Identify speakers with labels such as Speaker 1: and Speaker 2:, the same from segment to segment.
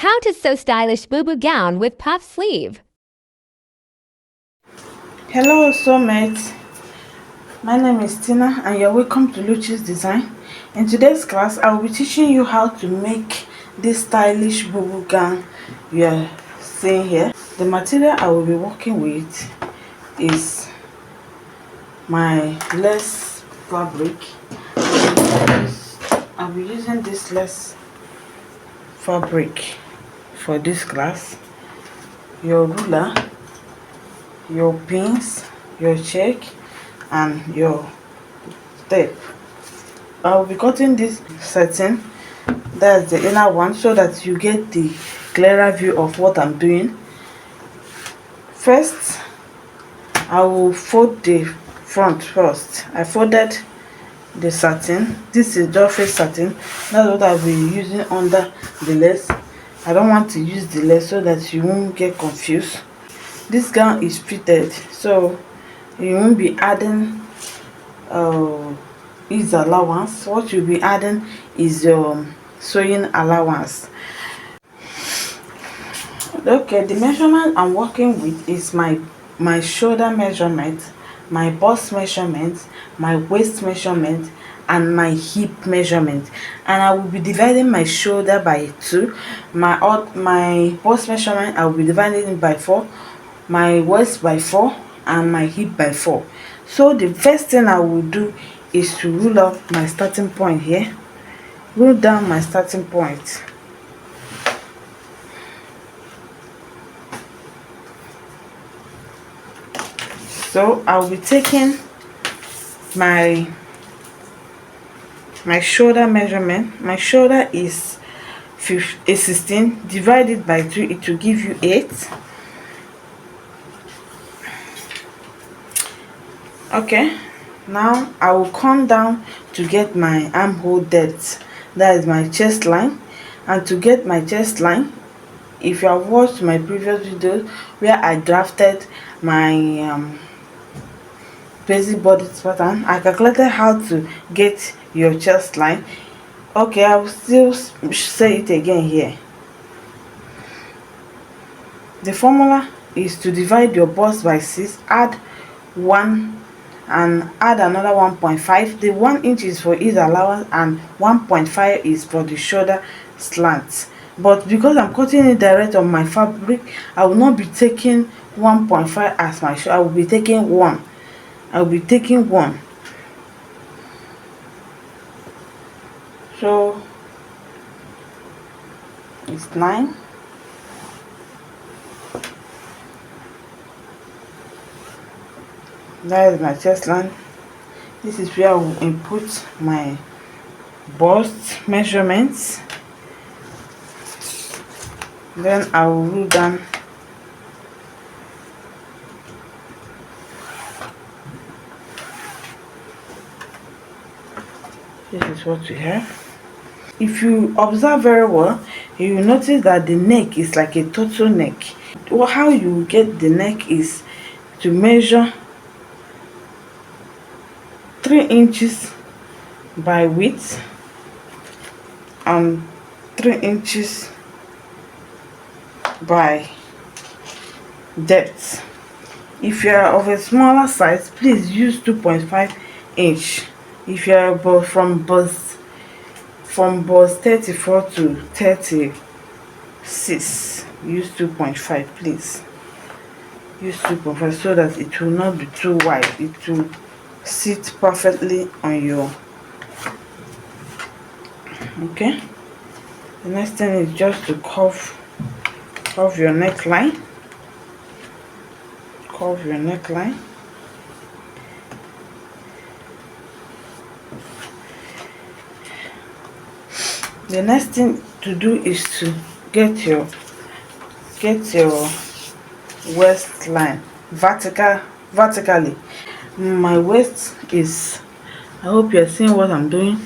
Speaker 1: How to sew stylish boo-boo gown with puff sleeve.
Speaker 2: Hello soulmates, my name is Tina and you're welcome to Luchi's Design. In today's class, I will be teaching you how to make this stylish boo-boo gown you are seeing here. The material I will be working with is my lace fabric. I'll be using this lace fabric for this class. Your ruler, your pins, your check, and your tape. I'll be cutting this satin, that's the inner one, so that you get the clearer view of what I'm doing. First, I will fold the front first. I folded the satin. This is doffy satin. That's what I'll be using under the lace. I don't want to use the lace so that you won't get confused. This gown is fitted, so you won't be adding ease allowance. What you'll be adding is your sewing allowance. Okay, the measurement I'm working with is my shoulder measurement, my bust measurement, my waist measurement, and my hip measurement. And I will be dividing my shoulder by 2, my bust measurement I will be dividing it by 4, my waist by 4, and my hip by 4. So the first thing I will do is to rule up my starting point here. Rule down my starting point. So I'll be taking my shoulder measurement. My shoulder is 16. Divided by 2, it will give you 8. Okay, now I will come down to get my armhole depth, that is my chest line. And to get my chest line, if you have watched my previous videos where I drafted my basic body pattern, I calculated how to get your chest line. Okay, I will still say it again here. The formula is to divide your bust by 6, add 1 and add another 1.5. The 1 inch is for ease allowance and 1.5 is for the shoulder slant. But because I'm cutting it direct on my fabric, I will not be taking 1.5 as my shoulder. I will be taking 1. I'll be taking 1. So it's 9. That is my chest line. This is where I will input my bust measurements. Then I will rule down this is what we have. If you observe very well, you will notice that the neck is like a turtleneck. Well, how you get the neck is to measure 3 inches by width and 3 inches by depth. If you are of a smaller size, please use 2.5 inch. If you are from bust 34 to 36, use 2.5, please. Use 2.5 so that it will not be too wide. It will sit perfectly on your. Okay, the next thing is just to curve your neckline. Curve your neckline. The next thing to do is to get your waistline vertically. My waist is, I hope you are seeing what I'm doing.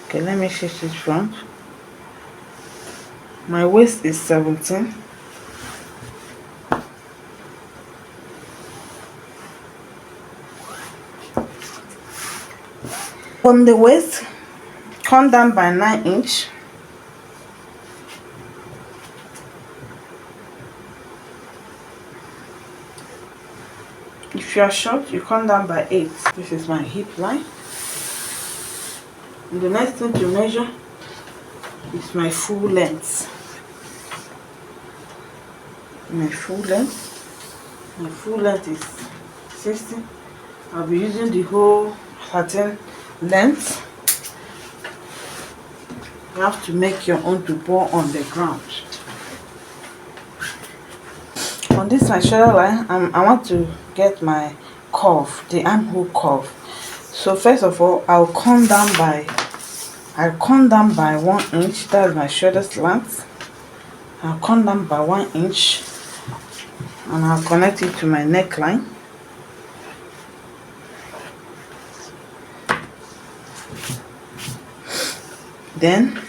Speaker 2: Okay, let me shift it front. My waist is 17. On the waist, come down by 9 inch. If you are short, you come down by 8. This is my hip line. And the next thing to measure is my full length. My full length is 60. I'll be using the whole satin length. You have to make your own to bore on the ground. On this my shoulder line, I want to get my curve, the armhole curve. So first of all, I'll come down by 1 inch. That's my shoulder slant. I'll come down by 1 inch and I'll connect it to my neckline. Then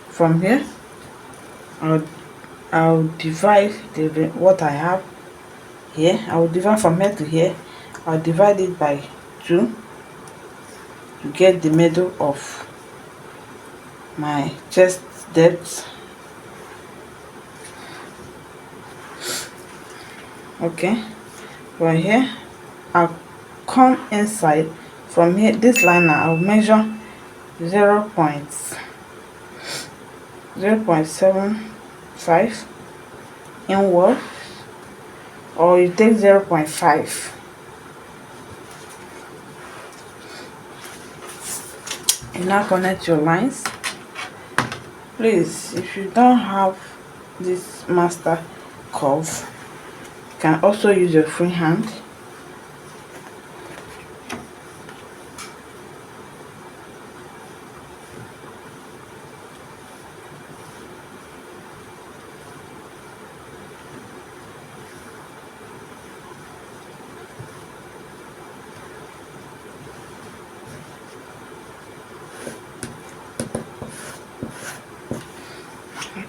Speaker 2: from here, I'll divide what I have here. I will divide from here to here. I'll divide it by 2 to get the middle of my chest depth. Okay, from here I'll come inside. From here, this line now, I'll measure 0.75 inward, or you take 0.5. You now connect your lines. Please, if you don't have this master curve, you can also use your free hand.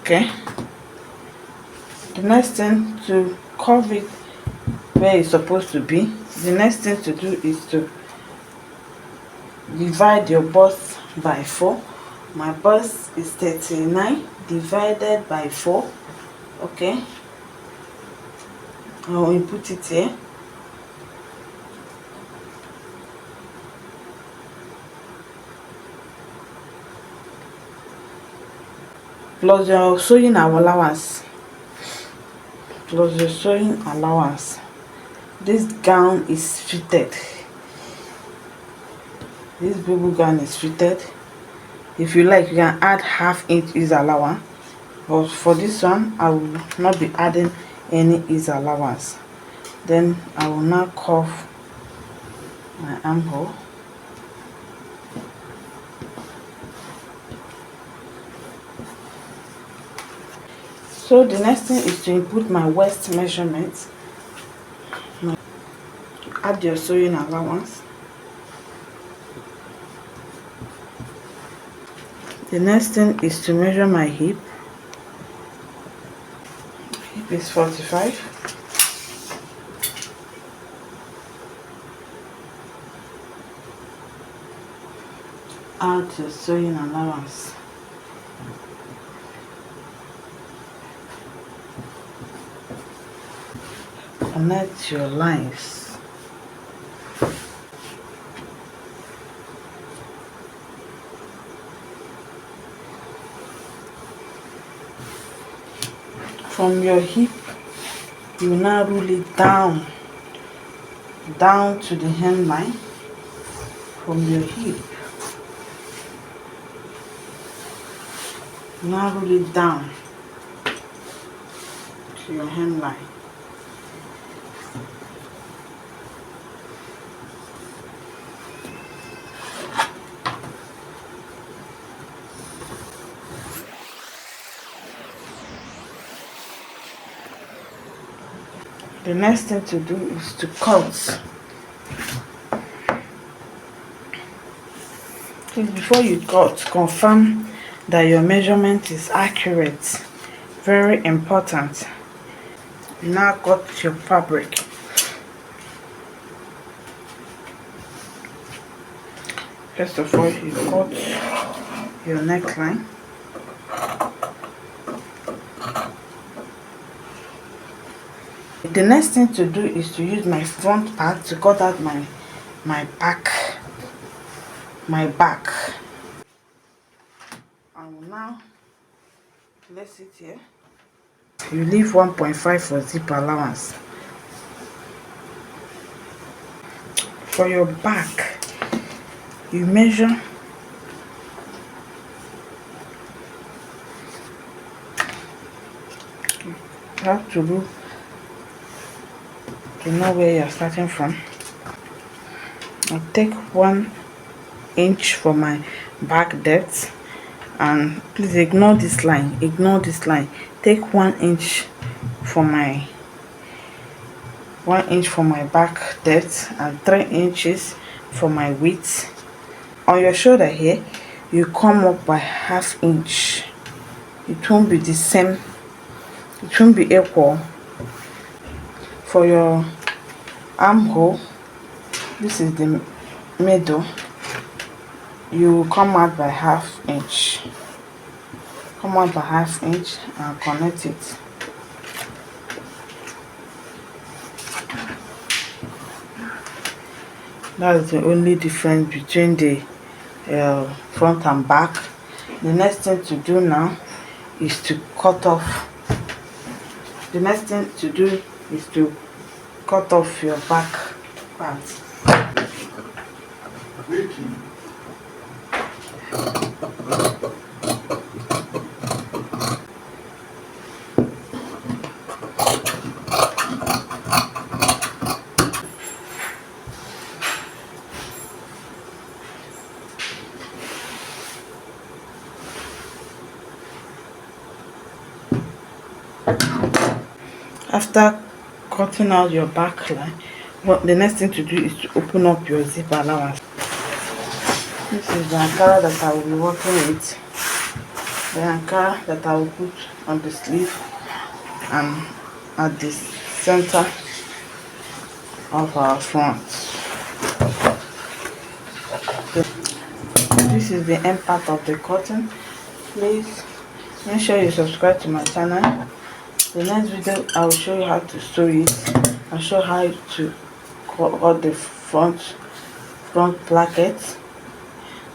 Speaker 2: Okay, the next thing to curve it where it's supposed to be, the next thing to do is to divide your bust by 4. My bust is 39 divided by 4. Okay, I'll input it here. Plus your sewing allowance. This gown is fitted. This bubble gown is fitted. If you like, you can add half inch ease allowance, but for this one I will not be adding any ease allowance. Then I will now curve my armhole. So the next thing is to input my waist measurement. Add your sewing allowance. The next thing is to measure my hip. Hip is 45. Add your sewing allowance. Connect your lines. From your hip, you now roll it down to the hemline. From your hip, now roll it down to your hemline. The next thing to do is to cut. Please, before you cut, confirm that your measurement is accurate. Very important. Now cut your fabric. First of all, you cut your neckline. The next thing to do is to use my front part to cut out my back. I will now place it here. You leave 1.5 for zip allowance. For your back, you measure you have to look to know where you're starting from. I'll take 1 inch for my back depth, and please ignore this line. Take 1 inch for my 1 inch for my back depth and 3 inches for my width. On your shoulder here, you come up by ½ inch. It won't be the same, it won't be equal. For your armhole, this is the middle, you come out by ½ inch. Come out by ½ inch and connect it. That's the only difference between the front and back. The next thing to do now is to cut off. The next thing to do is to cut off your back part. After cutting out your back line, the next thing to do is to open up your zip allowance. This is the ankara that I will be working with. The ankara that I will put on the sleeve and at the center of our front. This is the end part of the cutting. Please make sure you subscribe to my channel. The next video I will show you how to sew it. I'll show how to cut the front placket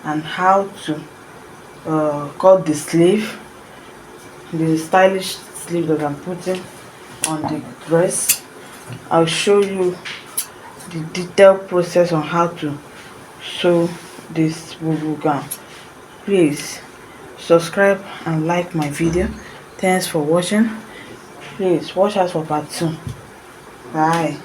Speaker 2: and how to cut the sleeve, the stylish sleeve that I'm putting on the dress. I'll show you the detailed process on how to sew this bubble gown. Please subscribe and like my video. Thanks for watching. Please watch us for part 2. Bye.